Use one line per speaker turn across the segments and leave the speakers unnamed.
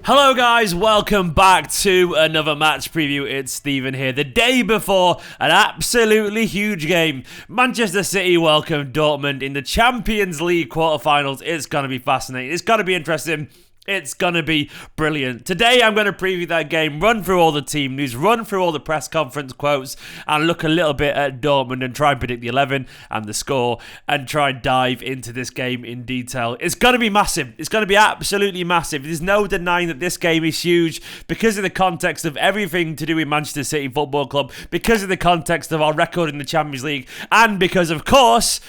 Hello guys, welcome back to another match preview. It's Steven here. The day before an absolutely huge game. Manchester City welcome Dortmund in the Champions League quarterfinals. It's going to be fascinating. It's going to be interesting. It's going to be brilliant. Today I'm going to preview that game, run through all the team news, run through all the press conference quotes, and look a little bit at Dortmund and try and predict the 11 and the score and try and dive into this game in detail. It's going to be massive. It's going to be absolutely massive. There's no denying that this game is huge because of the context of everything to do with Manchester City Football Club, because of the context of our record in the Champions League, and because, of course,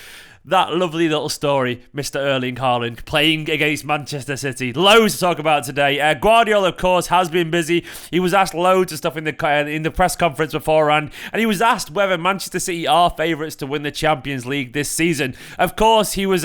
that lovely little story, Mr. Erling Haaland playing against Manchester City. Loads to talk about today. Guardiola, of course, has been busy. He was asked loads of stuff in the press conference beforehand, and he was asked whether Manchester City are favourites to win the Champions League this season. Of course, he was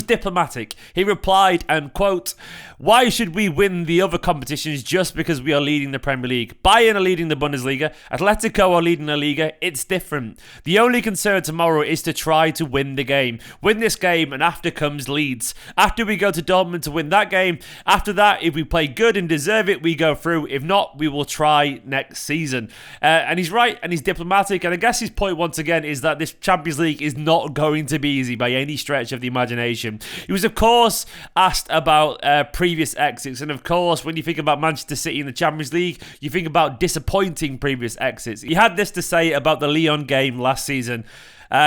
diplomatic. He replied, and quote, "Why should we win the other competitions just because we are leading the Premier League? Bayern are leading the Bundesliga. Atletico are leading La Liga. It's different. The only concern tomorrow is to try to win the game. Win this game, and after comes Leeds. After we go to Dortmund to win that game. After that, if we play good and deserve it, we go through. If not, we will try next season." And he's right, and he's diplomatic. And I guess his point once again is that this Champions League is not going to be easy by any stretch of the imagination. He was, of course, asked about previous exits. And, of course, when you think about Manchester City in the Champions League, you think about disappointing previous exits. He had this to say about the Lyon game last season.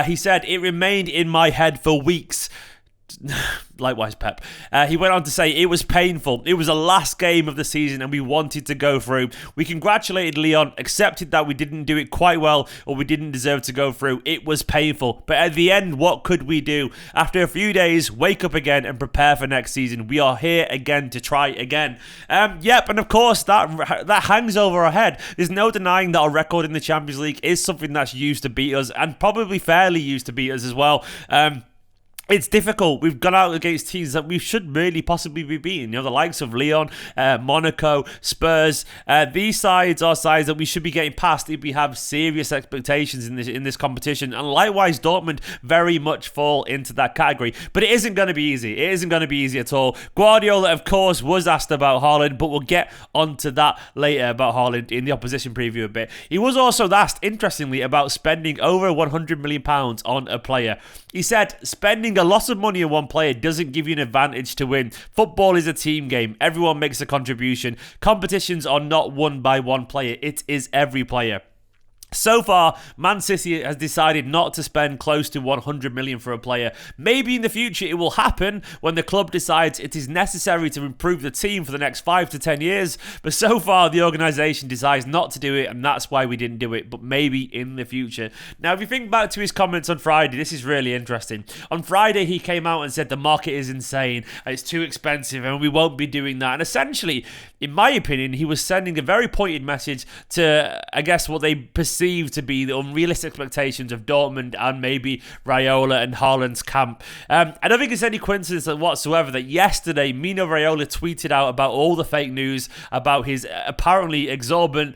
He said, "It remained in my head for weeks." Likewise, Pep. He went on to say, "It was painful. It was the last game of the season and we wanted to go through. We congratulated Lyon, accepted that we didn't do it quite well or we didn't deserve to go through. It was painful. But at the end, what could we do? After a few days, wake up again and prepare for next season. We are here again to try again." Yep, and of course, that hangs over our head. There's no denying that our record in the Champions League is something that's used to beat us and probably fairly used to beat us as well. It's difficult. We've gone out against teams that we should really possibly be beating. You know, the likes of Lyon, Monaco, Spurs. These sides are sides that we should be getting past if we have serious expectations in this competition. And likewise, Dortmund very much fall into that category. But it isn't going to be easy. It isn't going to be easy at all. Guardiola, of course, was asked about Haaland, but we'll get onto that later about Haaland in the opposition preview a bit. He was also asked, interestingly, about spending over £100 million on a player. He said, "Spending a lot of money on one player doesn't give you an advantage to win. Football is a team game. Everyone makes a contribution. Competitions are not won by one player. It is every player." So far, Man City has decided not to spend close to 100 million for a player. Maybe in the future it will happen when the club decides it is necessary to improve the team for the next 5 to 10 years. But so far, the organisation decides not to do it, and that's why we didn't do it. But maybe in the future. Now, if you think back to his comments on Friday, this is really interesting. On Friday, he came out and said the market is insane, and it's too expensive, and we won't be doing that. And essentially, in my opinion, he was sending a very pointed message to, I guess, what they perceived to be the unrealistic expectations of Dortmund and maybe Raiola and Haaland's camp. I don't think it's any coincidence whatsoever that yesterday Mino Raiola tweeted out about all the fake news about his apparently exorbitant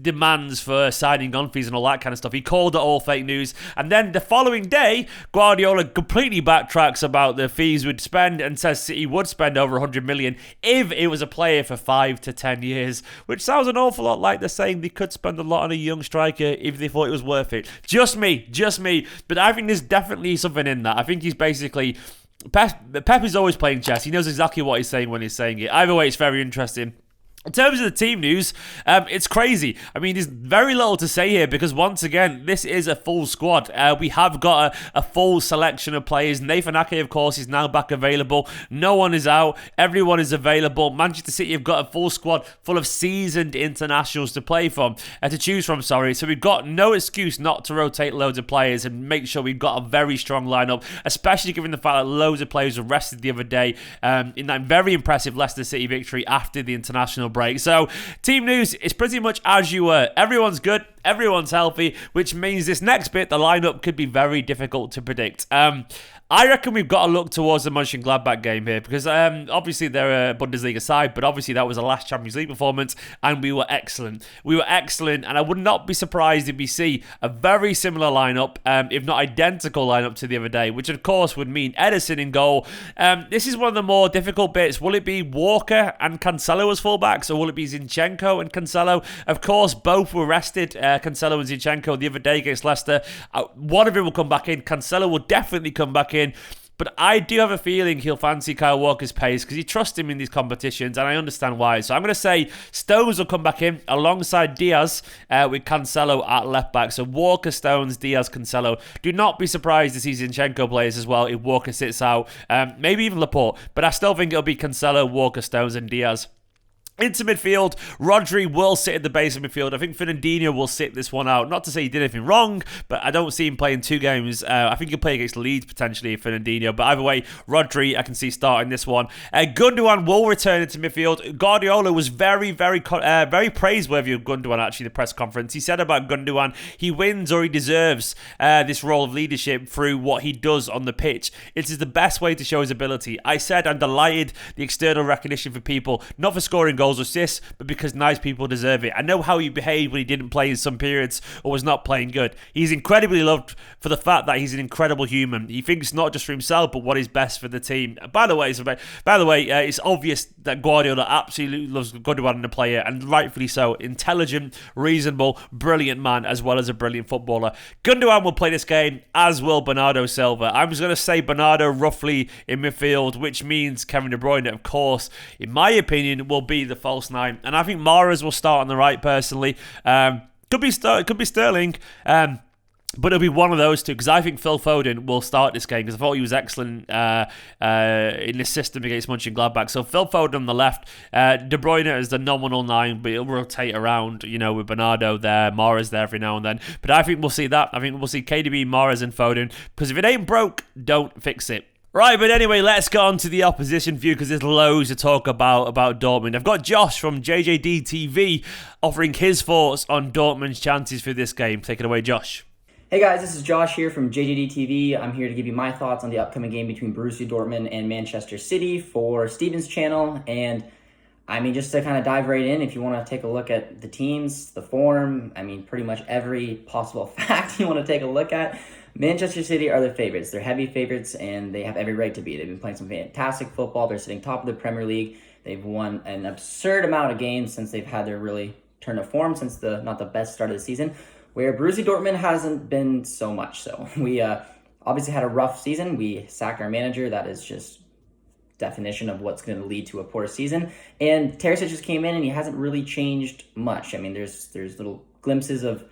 demands for signing on fees and all that kind of stuff. He called it all fake news, and then the following day Guardiola completely backtracks about the fees we'd spend and says City would spend over 100 million if it was a player for 5 to 10 years, which sounds an awful lot like they're saying they could spend a lot on a young striker if they thought it was worth it. Just me, but I think there's definitely something in that. I think he's basically Pep is always playing chess. He knows exactly what he's saying when he's saying it. Either way, it's very interesting. In terms of the team news, it's crazy. I mean, there's very little to say here because, once again, this is a full squad. We have got a full selection of players. Nathan Ake, of course, is now back available. No one is out. Everyone is available. Manchester City have got a full squad full of seasoned internationals to choose from. So we've got no excuse not to rotate loads of players and make sure we've got a very strong lineup, especially given the fact that loads of players were rested the other day in that very impressive Leicester City victory after the international break. So, team news is pretty much as you were. Everyone's good. everyone's healthy, which means this next bit, the lineup, could be very difficult to predict. I reckon we've got to look towards the Mönchengladbach game here because obviously they're a Bundesliga side, but obviously that was the last Champions League performance and we were excellent. And I would not be surprised if we see a very similar lineup, if not identical lineup to the other day, which of course would mean Ederson in goal. This is one of the more difficult bits. Will it be Walker and Cancelo as fullbacks, or will it be Zinchenko and Cancelo? Of course, both were rested, Cancelo and Zinchenko, the other day against Leicester. One of them will come back in. Cancelo will definitely come back in. But I do have a feeling he'll fancy Kyle Walker's pace because he trusts him in these competitions, and I understand why. So I'm going to say Stones will come back in alongside Diaz with Cancelo at left back. So Walker, Stones, Diaz, Cancelo. Do not be surprised to see Zinchenko plays as well if Walker sits out. Maybe even Laporte. But I still think it'll be Cancelo, Walker, Stones, and Diaz. Into midfield, Rodri will sit at the base of midfield. I think Fernandinho will sit this one out. Not to say he did anything wrong, but I don't see him playing 2 games. I think he'll play against Leeds potentially, Fernandinho. But either way, Rodri, I can see starting this one. Gundogan will return into midfield. Guardiola was very praiseworthy of Gundogan, actually, in the press conference. He said about Gundogan, he wins or he deserves this role of leadership through what he does on the pitch. It is the best way to show his ability. I said I'm delighted the external recognition for people, not for scoring goals or assists, but because nice people deserve it. I know how he behaved when he didn't play in some periods or was not playing good. He's incredibly loved for the fact that he's an incredible human. He thinks not just for himself, but what is best for the team. By the way, it's obvious that Guardiola absolutely loves Gundogan, the player, and rightfully so. Intelligent, reasonable, brilliant man, as well as a brilliant footballer. Gundogan will play this game, as will Bernardo Silva. I'm just going to say Bernardo roughly in midfield, which means Kevin De Bruyne, of course, in my opinion, will be the false 9. And I think Mahrez will start on the right, personally. Could be Sterling. But it'll be one of those two, because I think Phil Foden will start this game, because I thought he was excellent in this system against Mönchengladbach. So Phil Foden on the left, De Bruyne is the nominal 9, but he'll rotate around, with Bernardo there, Mahrez there every now and then. But I think we'll see that. I think we'll see KDB, Mahrez and Foden, because if it ain't broke, don't fix it. Right, but anyway, let's go on to the opposition view because there's loads to talk about Dortmund. I've got Josh from JJD TV offering his thoughts on Dortmund's chances for this game. Take it away, Josh.
Hey guys, this is Josh here from JJD TV. I'm here to give you my thoughts on the upcoming game between Borussia Dortmund and Manchester City for Steven's channel. And just to kind of dive right in, if you want to take a look at the teams, the form, pretty much every possible fact you want to take a look at, Manchester City are the favorites. They're heavy favorites, and they have every right to be. They've been playing some fantastic football. They're sitting top of the Premier League. They've won an absurd amount of games since they've had their really turn of form, since not the best start of the season, where Borussia Dortmund hasn't been so much so. We obviously had a rough season. We sacked our manager. That is just definition of what's going to lead to a poor season. And Terzic just came in, and he hasn't really changed much. There's little glimpses of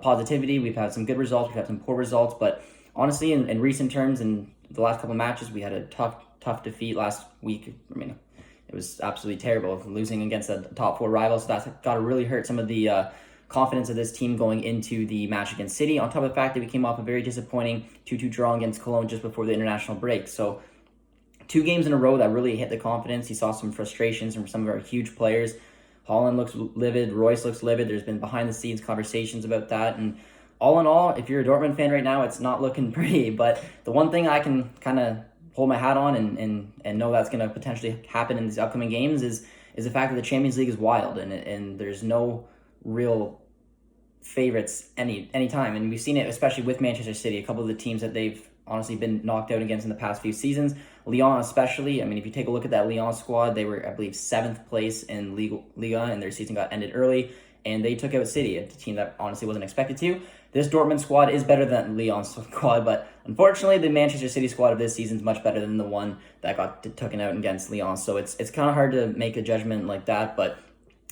positivity. We've had some good results. We've had some poor results. But honestly, in recent terms, in the last couple of matches, we had a tough defeat last week. It was absolutely terrible, losing against a top 4 rival. So that's got to really hurt some of the confidence of this team going into the match against City, on top of the fact that we came off a very disappointing 2-2 draw against Cologne just before the international break. So 2 games in a row that really hit the confidence. You saw some frustrations from some of our huge players. Haaland looks livid. Royce looks livid. There's been behind-the-scenes conversations about that. And all in all, if you're a Dortmund fan right now, it's not looking pretty. But the one thing I can kind of hold my hat on and know that's going to potentially happen in these upcoming games is the fact that the Champions League is wild. And there's no real favorites anytime. And we've seen it especially with Manchester City, a couple of the teams that they've honestly been knocked out against in the past few seasons. Lyon especially, if you take a look at that Lyon squad, they were, I believe, 7th place in Liga, and their season got ended early, and they took out City, a team that honestly wasn't expected to. This Dortmund squad is better than Lyon's squad, but unfortunately, the Manchester City squad of this season is much better than the one that got taken out against Lyon. So it's kind of hard to make a judgment like that, but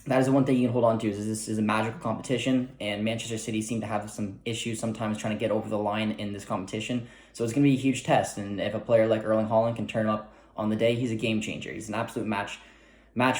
that is the one thing you can hold on to, is this is a magical competition, and Manchester City seem to have some issues sometimes trying to get over the line in this competition. So it's going to be a huge test, and if a player like Erling Haaland can turn up on the day, he's a game changer. He's an absolute match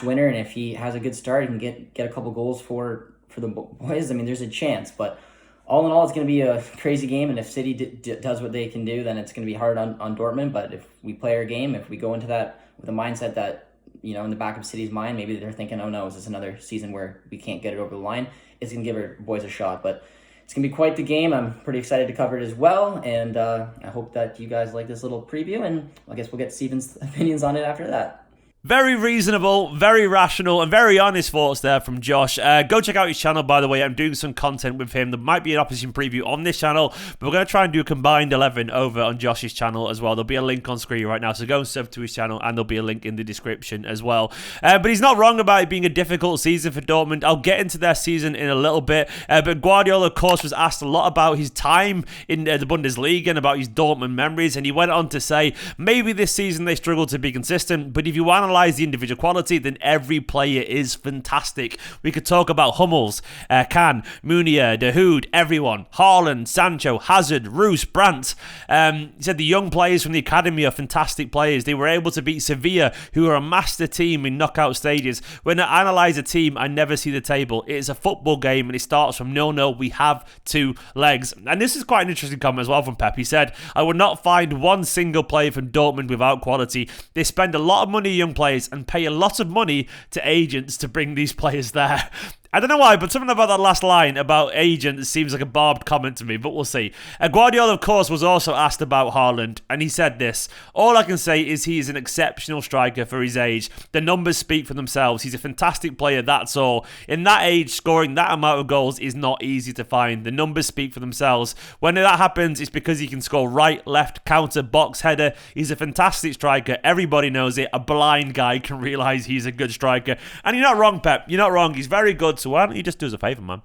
winner, and if he has a good start and get a couple goals for the boys, there's a chance. But all in all, it's going to be a crazy game, and if City does what they can do, then it's going to be hard on Dortmund. But if we play our game, if we go into that with a mindset that in the back of City's mind, maybe they're thinking, oh no, is this another season where we can't get it over the line? It's going to give our boys a shot. But it's going to be quite the game. I'm pretty excited to cover it as well. And I hope that you guys like this little preview. And I guess we'll get Steven's opinions on it after that.
Very reasonable, very rational, and very honest thoughts there from Josh. Go check out his channel, by the way. I'm doing some content with him. There might be an opposition preview on this channel, but we're going to try and do a combined 11 over on Josh's channel as well. There'll be a link on screen right now, so go and sub to his channel, and there'll be a link in the description as well. But he's not wrong about it being a difficult season for Dortmund. I'll get into their season in a little bit, but Guardiola, of course, was asked a lot about his time in the Bundesliga and about his Dortmund memories, and he went on to say, maybe this season they struggled to be consistent, but if you analyse the individual quality, then every player is fantastic. We could talk about Hummels, Can, Munier, De Hood, everyone. Haaland, Sancho, Hazard, Roos, Brandt. He said the young players from the academy are fantastic players. They were able to beat Sevilla, who are a master team in knockout stages. When I analyse a team, I never see the table. It is a football game and it starts from 0-0. We have 2 legs. And this is quite an interesting comment as well from Pep. He said, I would not find one single player from Dortmund without quality. They spend a lot of money on young players and pay a lot of money to agents to bring these players there. I don't know why, but something about that last line about agents seems like a barbed comment to me, but we'll see. Guardiola, of course, was also asked about Haaland, and he said this: all I can say is he is an exceptional striker for his age. The numbers speak for themselves. He's a fantastic player, that's all. In that age, scoring that amount of goals is not easy to find. The numbers speak for themselves. When that happens, it's because he can score right, left, counter, box, header. He's a fantastic striker. Everybody knows it. A blind guy can realise he's a good striker. And you're not wrong, Pep. You're not wrong. He's very good. So why don't you just do us a favour, man?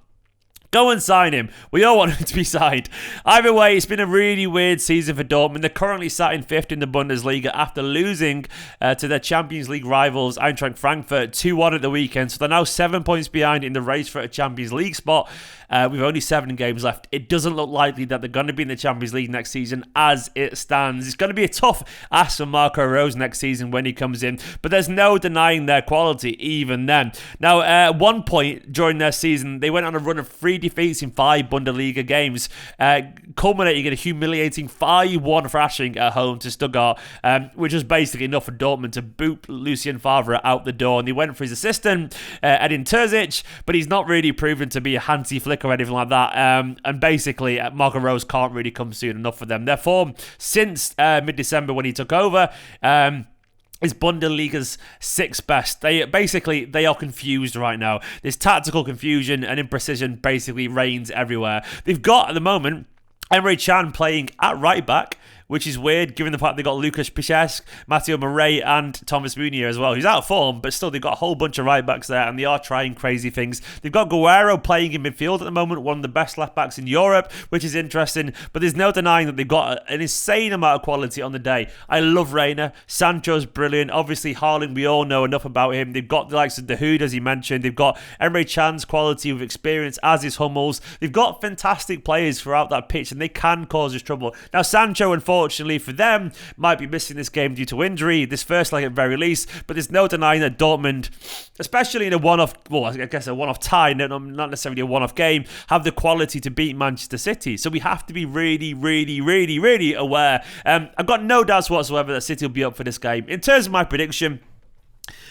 Go and sign him. We all want him to be signed. Either way, it's been a really weird season for Dortmund. They're currently sat in 5th in the Bundesliga after losing to their Champions League rivals, Eintracht Frankfurt, 2-1 at the weekend. So they're now 7 points behind in the race for a Champions League spot. With only 7 games left, it doesn't look likely that they're going to be in the Champions League next season as it stands. It's going to be a tough ask for Marco Rose next season when he comes in, but there's no denying their quality even then. Now, at one point during their season, they went on a run of 3 defeats in 5 Bundesliga games, culminating in a humiliating 5-1 thrashing at home to Stuttgart, which was basically enough for Dortmund to boot Lucien Favre out the door. And they went for his assistant, Edin Terzic, but he's not really proven to be a Hansi Flick or anything like that. And basically, Marco Rose can't really come soon enough for them. Their form since mid-December when he took over is Bundesliga's 6th best. They are confused right now. There's tactical confusion and imprecision basically reigns everywhere. They've got, at the moment, Emre Can playing at right back, which is weird given the fact they got Lucas Piszczek, Matteo Murray and Thomas Munier as well, who's out of form, but still they've got a whole bunch of right backs there and they are trying crazy things. They've got Guerrero playing in midfield at the moment, one of the best left backs in Europe, which is interesting, but there's no denying that they've got an insane amount of quality on the day. I love Reina. Sancho's brilliant. Obviously Haaland, we all know enough about him. They've got the likes of De Hood, as he mentioned. They've got Emre Can's quality with experience, as is Hummels. They've got fantastic players throughout that pitch and they can cause us trouble. Now Sancho, unfortunately for them, might be missing this game due to injury, this first leg at very least, but there's no denying that Dortmund, especially in a one-off, well, I guess a one-off tie, not necessarily a one-off game, have the quality to beat Manchester City. So we have to be really, really, really, really aware. I've got no doubts whatsoever that City will be up for this game. In terms of my prediction,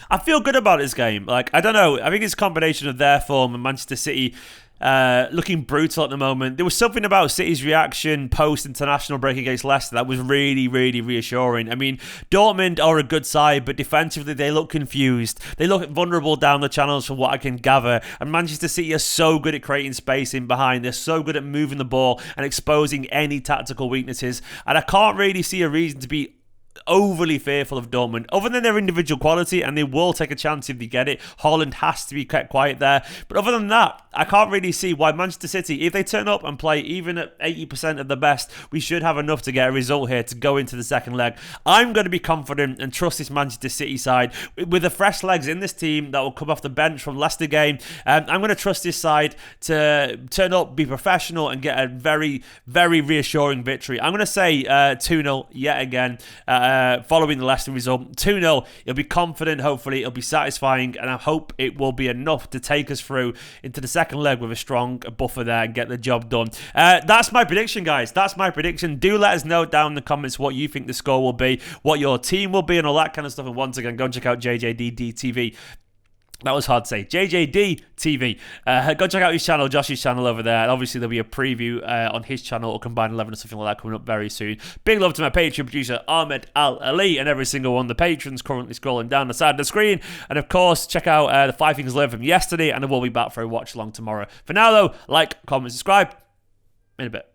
I feel good about this game. Like, I don't know, I think it's a combination of their form and Manchester City looking brutal at the moment. There was something about City's reaction post-international break against Leicester that was really, really reassuring. I mean, Dortmund are a good side, but defensively they look confused. They look vulnerable down the channels from what I can gather. And Manchester City are so good at creating space in behind. They're so good at moving the ball and exposing any tactical weaknesses. And I can't really see a reason to be overly fearful of Dortmund, other than their individual quality, and they will take a chance if they get it. Haaland has to be kept quiet there. But other than that, I can't really see why Manchester City, if they turn up and play even at 80% of the best, we should have enough to get a result here to go into the second leg. I'm going to be confident and trust this Manchester City side. With the fresh legs in this team that will come off the bench from Leicester game, I'm going to trust this side to turn up, be professional, and get a very, very reassuring victory. I'm going to say 2-0 yet again. following the Leicester result. 2-0. He'll be confident, hopefully. It'll be satisfying, and I hope it will be enough to take us through into the second leg with a strong buffer there and get the job done. That's my prediction, guys. That's my prediction. Do let us know down in the comments what you think the score will be, what your team will be, and all that kind of stuff. And once again, go and check out JJD TV. That was hard to say. JJD TV. Go check out his channel, Josh's channel over there. And obviously, there'll be a preview on his channel or Combined 11 or something like that coming up very soon. Big love to my Patreon producer, Ahmed Al Ali, and every single one of the patrons currently scrolling down the side of the screen. And of course, check out the 5 Things Learned from yesterday, and I will be back for a watch along tomorrow. For now, though, like, comment, subscribe. In a bit.